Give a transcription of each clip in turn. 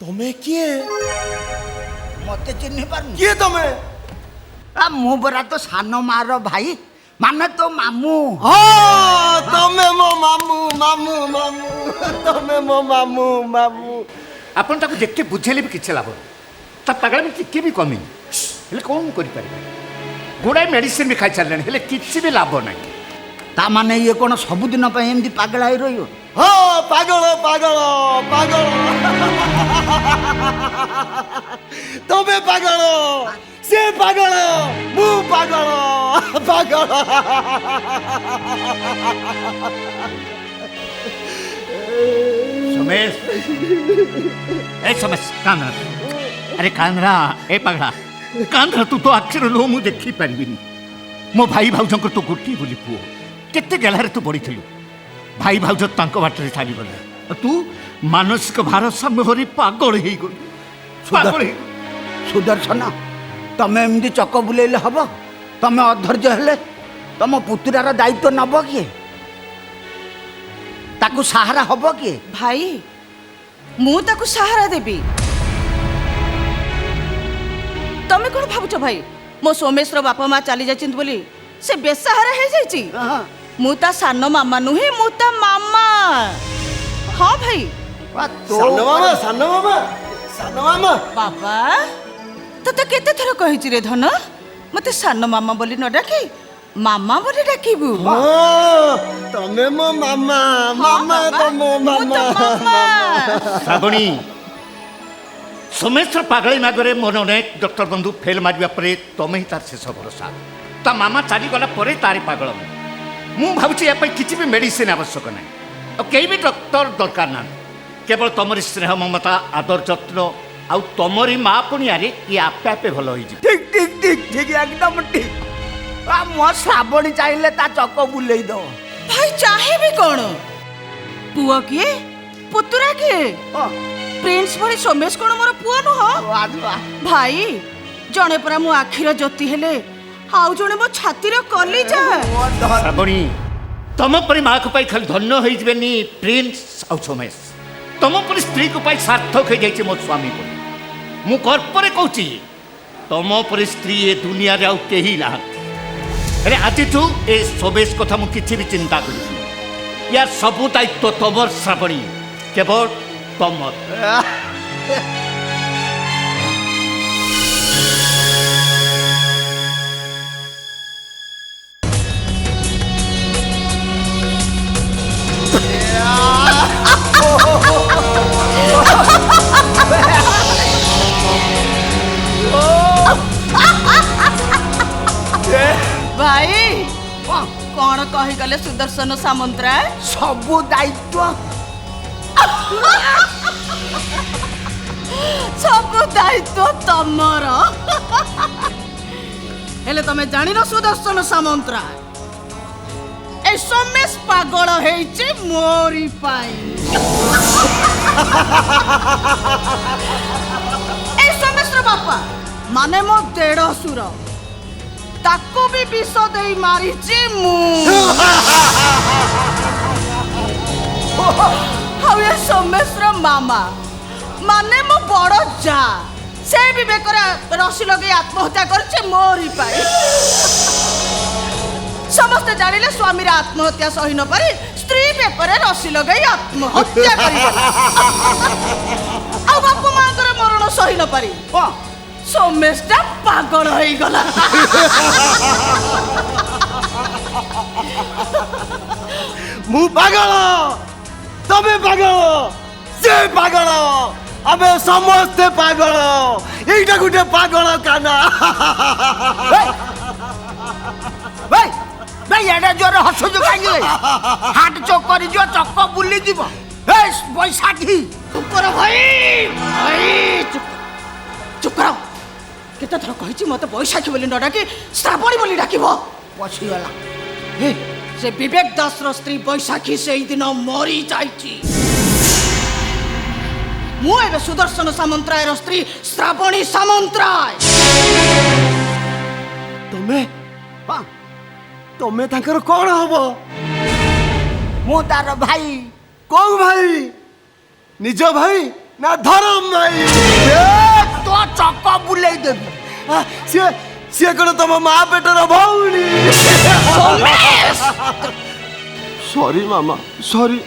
तुम्हें किए मते चिन्ह पार किए तुम्हें मु बरा तो सान मार भाई माने तो मामू हाँ तुम्हें मो मामू मामू मामू तुम्हें मो मामू मामू आपण ताको जेते बुझेले भी किछ लाभ ता पागल में टिके भी कमी हेले कोन करि पारे गुडाई मेडिसिन भी खाइ चलले हेले किछ भी लाभ नाही ता माने ये कोन सबुदिन पे एमदी पागल आई रहियो हाँ पागल पागल पागल तुम्हें पागल से पागल मु पागल पागल सोमेश ए सोमेश कांद्रा अरे कांद्रा ए पगड़ा कांद्रा तू तो अक्षर लो मु देखि पारिबिनी मो भाई भाउजंकर तो गोटी बोली पुओ केते गेलारे तू बढिथिलु भाई भाउज तांको बाटरे छाडी गले तू मानसिक भारसाम्य हरि पागल हेई गल पागल हेई सुदर्शन तमे एमदी चक बुलेले हब तमे अधैर्य हेले तम पुतुरार दायित्व नब किए ताकू सहारा हब किए भाई मु ताकू सहारा देबी तमे कोन भाबुछ भाई मो सोमेश रो बापा माँ चली जाचिन बोली से बेसहारा हे जाइची मु ता सान मामा नुहे मु ता मामा हाँ भाई सान मामा बाबा तो केते थर कहिची रे धन मते सान मामा बोली न डाकी मामा बोली डाकीबू तुम्हें मो मामा मामा तो मो मामा श्रावणी सोमेश्वर पागल मागरे मन अनेक डॉक्टर बंधु फेल मारिबा परे तमे ही तार शेष भरोसा ता मामा चली गला परे तारी पागल मु भाबुची या किछि भी मेडिसिन आवश्यक नाही और कई भी डॉक्टर दरकार ना केवल तमरी स्नेह ममता आदर जत्न आउ तमरी माँ पुणियारे ये आपे आपे भल हो ठीक ठीक ठीक ठीक एकदम ठीक मो श्रावणी चाहिए ता चक बुले दो भाई चाहे भी कौन पुआ किए पुतुरा किए प्रिंस भरी सोमेश कौन मोर पुआ नुह भाई जने परा मो आखिर ज्योति हेले आउ जने मो छातीर कलिजा श्रावणी तम परी माँ को पाई खाली धन्य हो जबेनी प्रिंस आउ सोमेश तम परी स्त्री को पाई सार्थक हो जाइए मो स्वामी को मु कर्परे कहूची तम परी स्त्री ए दुनिया रे आउ केही ना अरे आज तू ए सोमेश कथा मु किछि भी चिंता करू यार सबु दायित्व तमर श्रावणी केवल तमर भाई कौन कही गले सुदर्शन सामंतरा सबु दायित्व सब दायित्व तमर हेले तमे जानी न सुदर्शन सामंतरा ए सोमेश पागल हेइचे मोरी पाई ए सोमेश रो बापा माने मो देढ़ सुर ताको भी विष देई मारिची मु हाउ ये सोमेश रो मामा माने मो बड़ जा से भी बेकर रसी लगे आत्महत्या करछे मोरी पाई समस्त जानिले स्वामी रे आत्महत्या सही न पारी स्त्री बेकर रसी लगे आत्महत्या करी आ बापू मां करे मरण सही न पारी सोमेशटा पागल हो गला मु पागल तमे पागल से पागल अबे समस्ते पागल एटा गुटे पागल काना भाई भाई एडा जोर हसुज कांगे हाथ चोक करी जो चक्क बुली जीव ए बैसाखी चुप करो भाई भाई चुप करो केते थर कहिची मते बैसाखी बोली न डाकी श्रावणी बोली डाकिबो पसी गला से विवेक दास रो स्त्री बैसाखी से दिन मरी जाइची मु एबे सुदर्शन सामंतराय रो स्त्री श्रावणी सामंतराय तमे तांकर कोन हबो मु तार भाई कोन भाई निज भाई না ধরম নাই তো চক বুলেই দেবি ସିଏ ସିଏ କଣ ତମ ମା ପେଟର ଭଉଣୀ ସରି ମାମା ସରି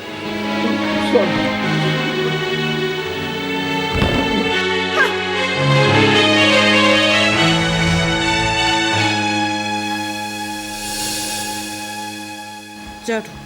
ଯାଉଠୁ